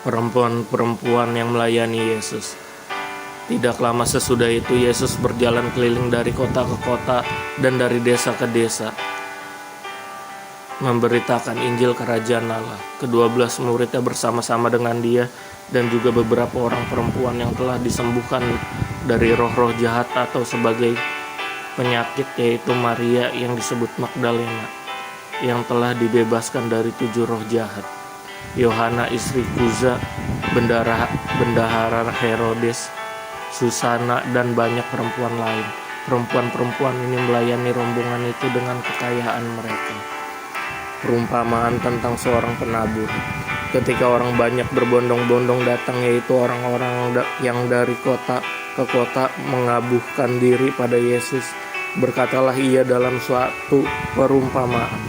perempuan-perempuan yang melayani Yesus. Tidak lama sesudah itu Yesus berjalan keliling dari kota ke kota dan dari desa ke desa, memberitakan Injil Kerajaan Allah. Ke-12 muridnya bersama-sama dengan dia dan juga beberapa orang perempuan yang telah disembuhkan dari roh-roh jahat atau sebagai penyakit, yaitu Maria yang disebut Magdalena, yang telah dibebaskan dari 7 roh jahat, Yohana istri Kuza, bendahara Herodes, Susana, dan banyak perempuan lain. Perempuan-perempuan ini melayani rombongan itu dengan kekayaan mereka. Perumpamaan tentang seorang penabur. Ketika orang banyak berbondong-bondong datang, yaitu orang-orang yang dari kota ke kota mengabuhkan diri pada Yesus, berkatalah ia dalam suatu perumpamaan.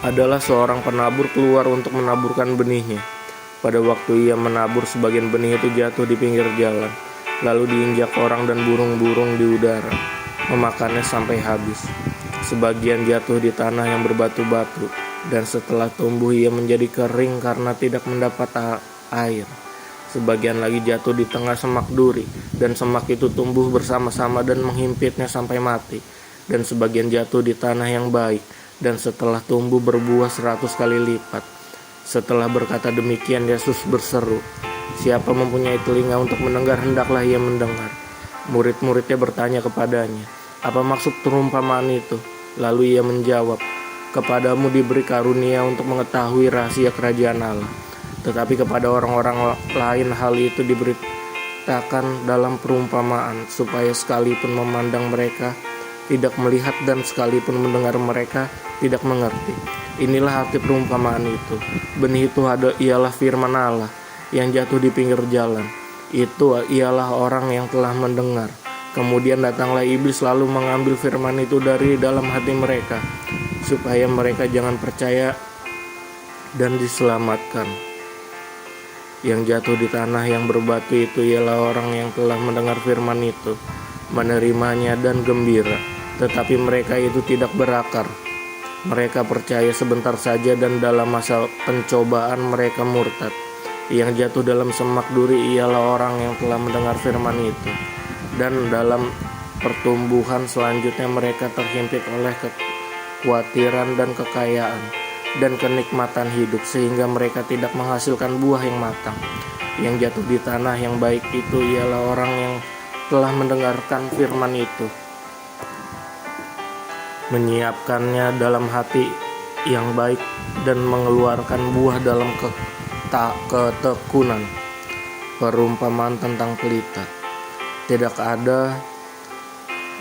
Adalah seorang penabur keluar untuk menaburkan benihnya. Pada waktu ia menabur, sebagian benih itu jatuh di pinggir jalan, lalu diinjak orang dan burung-burung di udara, memakannya sampai habis. Sebagian jatuh di tanah yang berbatu-batu, dan setelah tumbuh ia menjadi kering karena tidak mendapat air. Sebagian lagi jatuh di tengah semak duri, dan semak itu tumbuh bersama-sama dan menghimpitnya sampai mati. Dan sebagian jatuh di tanah yang baik, dan setelah tumbuh berbuah 100 kali lipat. Setelah berkata demikian, Yesus berseru, "Siapa mempunyai telinga untuk mendengar, hendaklah ia mendengar." Murid-muridnya bertanya kepadanya, "Apa maksud perumpamaan itu?" Lalu ia menjawab, "Kepadamu diberi karunia untuk mengetahui rahasia kerajaan Allah, tetapi kepada orang-orang lain hal itu diberitakan dalam perumpamaan, supaya sekalipun memandang mereka tidak melihat, dan sekalipun mendengar mereka tidak mengerti." Inilah arti perumpamaan itu. Benih itu ialah firman Allah yang jatuh di pinggir jalan. Itu ialah orang yang telah mendengar. Kemudian datanglah iblis lalu mengambil firman itu dari dalam hati mereka, supaya mereka jangan percaya dan diselamatkan. Yang jatuh di tanah yang berbatu itu ialah orang yang telah mendengar firman itu, menerimanya dan gembira, tetapi mereka itu tidak berakar. Mereka percaya sebentar saja dan dalam masa pencobaan mereka murtad. Yang jatuh dalam semak duri ialah orang yang telah mendengar firman itu, dan dalam pertumbuhan selanjutnya mereka terhimpit oleh kekhawatiran dan kekayaan dan kenikmatan hidup, sehingga mereka tidak menghasilkan buah yang matang. Yang jatuh di tanah yang baik itu ialah orang yang telah mendengarkan firman itu, menyiapkannya dalam hati yang baik dan mengeluarkan buah dalam ketekunan. Perumpamaan tentang pelita. Tidak ada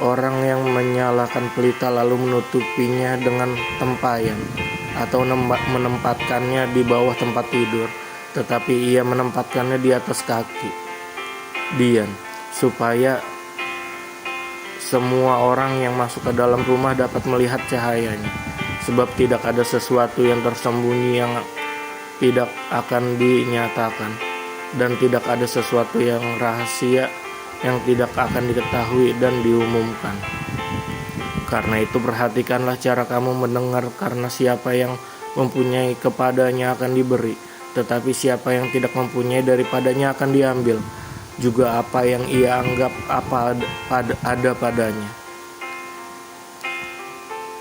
orang yang menyalakan pelita lalu menutupinya dengan tempayan atau menempatkannya di bawah tempat tidur, tetapi ia menempatkannya di atas kaki dian, supaya semua orang yang masuk ke dalam rumah dapat melihat cahayanya. Sebab tidak ada sesuatu yang tersembunyi yang tidak akan dinyatakan, dan tidak ada sesuatu yang rahasia yang tidak akan diketahui dan diumumkan. Karena itu perhatikanlah cara kamu mendengar, karena siapa yang mempunyai kepadanya akan diberi, tetapi siapa yang tidak mempunyai daripadanya akan diambil juga apa yang ia anggap ada padanya.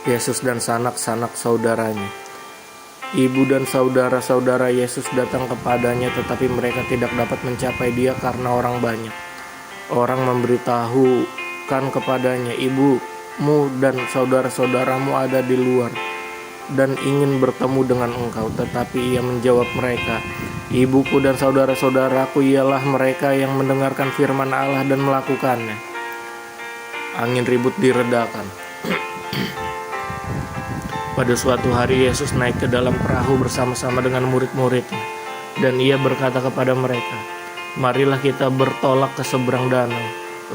Yesus dan sanak-sanak saudaranya. Ibu dan saudara-saudara Yesus datang kepadanya, tetapi mereka tidak dapat mencapai dia karena orang banyak. Orang memberitahukan kepadanya, "Ibumu dan saudara-saudaramu ada di luar dan ingin bertemu dengan engkau." Tetapi ia menjawab mereka, "Ibuku dan saudara-saudaraku ialah mereka yang mendengarkan firman Allah dan melakukannya." Angin ribut diredakan. Pada suatu hari Yesus naik ke dalam perahu bersama-sama dengan murid-muridnya, dan ia berkata kepada mereka, "Marilah kita bertolak ke seberang danau."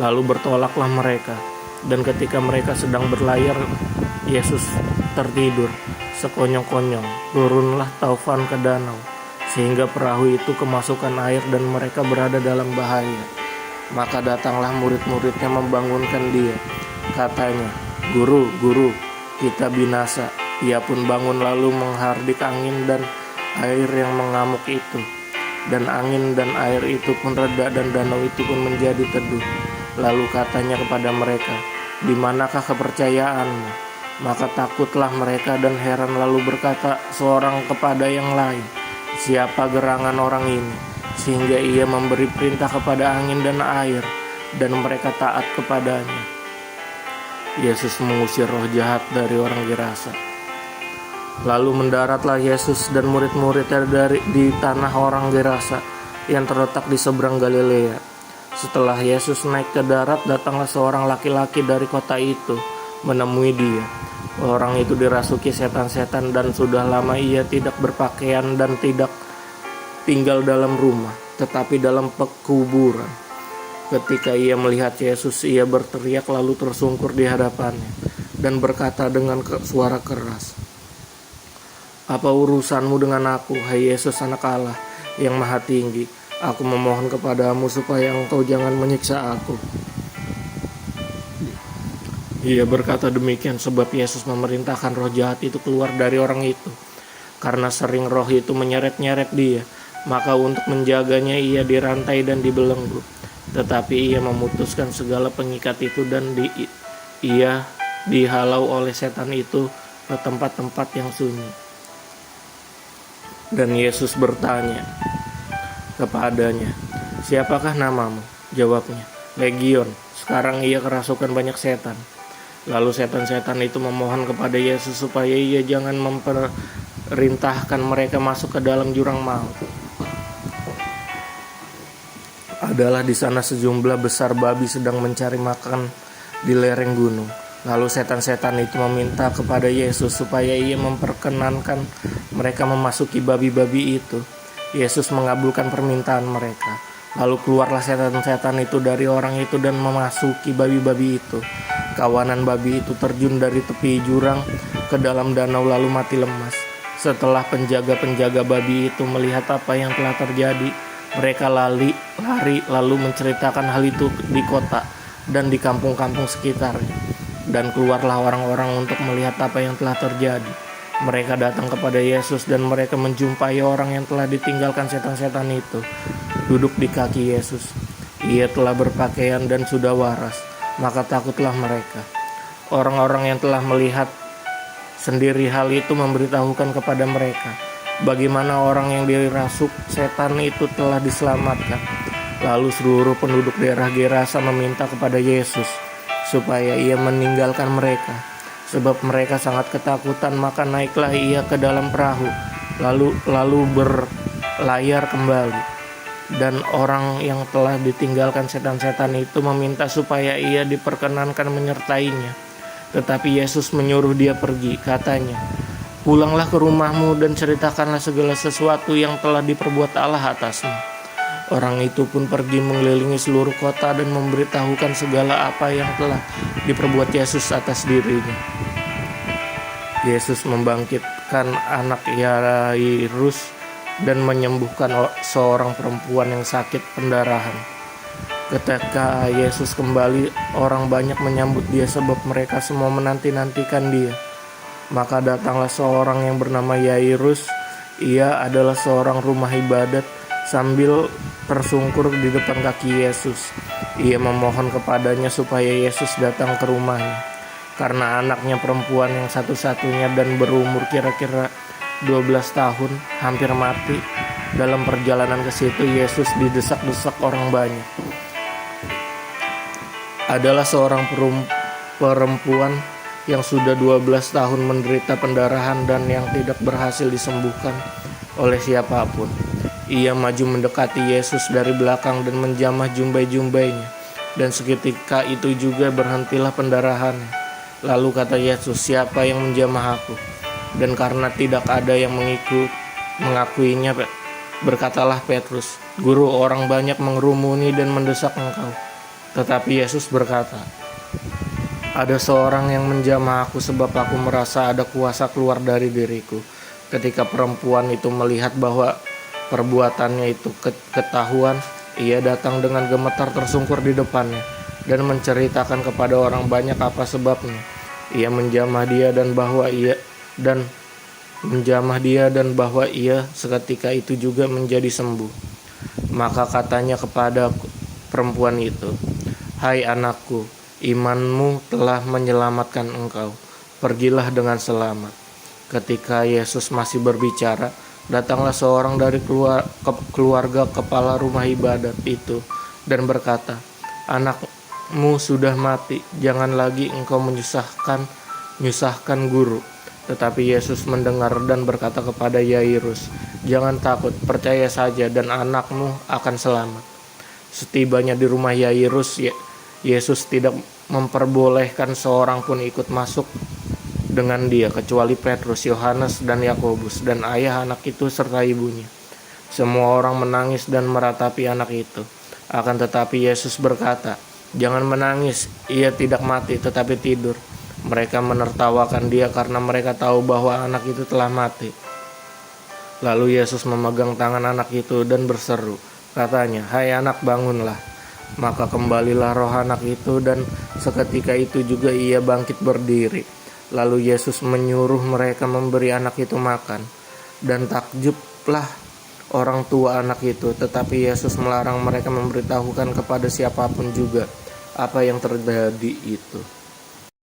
Lalu bertolaklah mereka, dan ketika mereka sedang berlayar, Yesus tertidur sekonyong-konyong. Turunlah taufan ke danau, sehingga perahu itu kemasukan air dan mereka berada dalam bahaya. Maka datanglah murid-muridnya membangunkan dia. Katanya, "Guru, guru, kita binasa." Ia pun bangun lalu menghardik angin dan air yang mengamuk itu. Dan angin dan air itu pun reda dan danau itu pun menjadi teduh. Lalu katanya kepada mereka, "Di manakah kepercayaanmu?" Maka takutlah mereka dan heran, lalu berkata seorang kepada yang lain, "Siapa gerangan orang ini, sehingga ia memberi perintah kepada angin dan air, dan mereka taat kepadanya?" Yesus mengusir roh jahat dari orang Gerasa. Lalu mendaratlah Yesus dan murid-muridnya di tanah orang Gerasa yang terletak di seberang Galilea. Setelah Yesus naik ke darat, datanglah seorang laki-laki dari kota itu menemui dia. Orang itu dirasuki setan-setan dan sudah lama ia tidak berpakaian dan tidak tinggal dalam rumah, tetapi dalam pekuburan. Ketika ia melihat Yesus, ia berteriak lalu tersungkur di hadapannya dan berkata dengan suara keras, "Apa urusanmu dengan aku, hai Yesus anak Allah yang maha tinggi? Aku memohon kepadamu supaya engkau jangan menyiksa aku." Ia berkata demikian sebab Yesus memerintahkan roh jahat itu keluar dari orang itu. Karena sering roh itu menyeret-nyeret dia, maka untuk menjaganya ia dirantai dan dibelenggu. Tetapi ia memutuskan segala pengikat itu dan ia dihalau oleh setan itu ke tempat-tempat yang sunyi. Dan Yesus bertanya kepadanya, "Siapakah namamu?" Jawabnya, "Legion." Sekarang ia kerasukan banyak setan. Lalu setan-setan itu memohon kepada Yesus supaya ia jangan memerintahkan mereka masuk ke dalam jurang maut. Adalah di sana sejumlah besar babi sedang mencari makan di lereng gunung. Lalu setan-setan itu meminta kepada Yesus supaya ia memperkenankan mereka memasuki babi-babi itu. Yesus mengabulkan permintaan mereka. Lalu keluarlah setan-setan itu dari orang itu dan memasuki babi-babi itu. Kawanan babi itu terjun dari tepi jurang ke dalam danau lalu mati lemas. Setelah penjaga-penjaga babi itu melihat apa yang telah terjadi, mereka lari lalu menceritakan hal itu di kota dan di kampung-kampung sekitarnya. Dan keluarlah orang-orang untuk melihat apa yang telah terjadi. Mereka datang kepada Yesus dan mereka menjumpai orang yang telah ditinggalkan setan-setan itu duduk di kaki Yesus. Ia telah berpakaian dan sudah waras, maka takutlah mereka. Orang-orang yang telah melihat sendiri hal itu memberitahukan kepada mereka bagaimana orang yang dirasuk setan itu telah diselamatkan. Lalu seluruh penduduk daerah Gerasa meminta kepada Yesus supaya ia meninggalkan mereka, sebab mereka sangat ketakutan. Maka naiklah ia ke dalam perahu, lalu berlayar kembali. Dan orang yang telah ditinggalkan setan-setan itu meminta supaya ia diperkenankan menyertainya. Tetapi Yesus menyuruh dia pergi, katanya, "Pulanglah ke rumahmu dan ceritakanlah segala sesuatu yang telah diperbuat Allah atasmu." Orang itu pun pergi mengelilingi seluruh kota dan memberitahukan segala apa yang telah diperbuat Yesus atas dirinya. Yesus membangkitkan anak Yairus dan menyembuhkan seorang perempuan yang sakit pendarahan. Ketika Yesus kembali, orang banyak menyambut dia sebab mereka semua menanti-nantikan dia. Maka datanglah seorang yang bernama Yairus. Ia adalah seorang rumah ibadat. Sambil tersungkur di depan kaki Yesus, ia memohon kepadanya supaya Yesus datang ke rumahnya. Karena anaknya perempuan yang satu-satunya dan berumur kira-kira 12 tahun hampir mati. Dalam perjalanan ke situ, Yesus didesak-desak orang banyak. Adalah seorang perempuan yang sudah 12 tahun menderita pendarahan dan yang tidak berhasil disembuhkan oleh siapapun. Ia maju mendekati Yesus dari belakang dan menjamah jumbai-jumbainya. Dan seketika itu juga berhentilah pendarahannya. Lalu kata Yesus, "Siapa yang menjamah aku?" Dan karena tidak ada yang mengakuinya, berkatalah Petrus, "Guru, orang banyak mengerumuni dan mendesak engkau." Tetapi Yesus berkata, "Ada seorang yang menjamah aku sebab aku merasa ada kuasa keluar dari diriku." Ketika perempuan itu melihat bahwa perbuatannya itu ketahuan, ia datang dengan gemetar tersungkur di depannya dan menceritakan kepada orang banyak apa sebabnya ia menjamah dia dan bahwa menjamah dia dan bahwa ia seketika itu juga menjadi sembuh. Maka katanya kepada perempuan itu, "Hai anakku, imanmu telah menyelamatkan engkau. Pergilah dengan selamat." Ketika Yesus masih berbicara, datanglah seorang dari keluarga kepala rumah ibadat itu dan berkata, "Anakmu sudah mati, jangan lagi engkau menyusahkan guru." Tetapi Yesus mendengar dan berkata kepada Yairus, "Jangan takut, percaya saja dan anakmu akan selamat." Setibanya di rumah Yairus, Yesus tidak memperbolehkan seorang pun ikut masuk dengan dia kecuali Petrus, Yohanes, dan Yakobus, dan ayah anak itu serta ibunya. Semua orang menangis dan meratapi anak itu. Akan tetapi Yesus berkata, "Jangan menangis, ia tidak mati tetapi tidur." Mereka menertawakan dia karena mereka tahu bahwa anak itu telah mati. Lalu Yesus memegang tangan anak itu dan berseru, katanya, "Hai anak, bangunlah." Maka kembalilah roh anak itu dan seketika itu juga ia bangkit berdiri. Lalu Yesus menyuruh mereka memberi anak itu makan. Dan takjublah orang tua anak itu, tetapi Yesus melarang mereka memberitahukan kepada siapapun juga apa yang terjadi itu.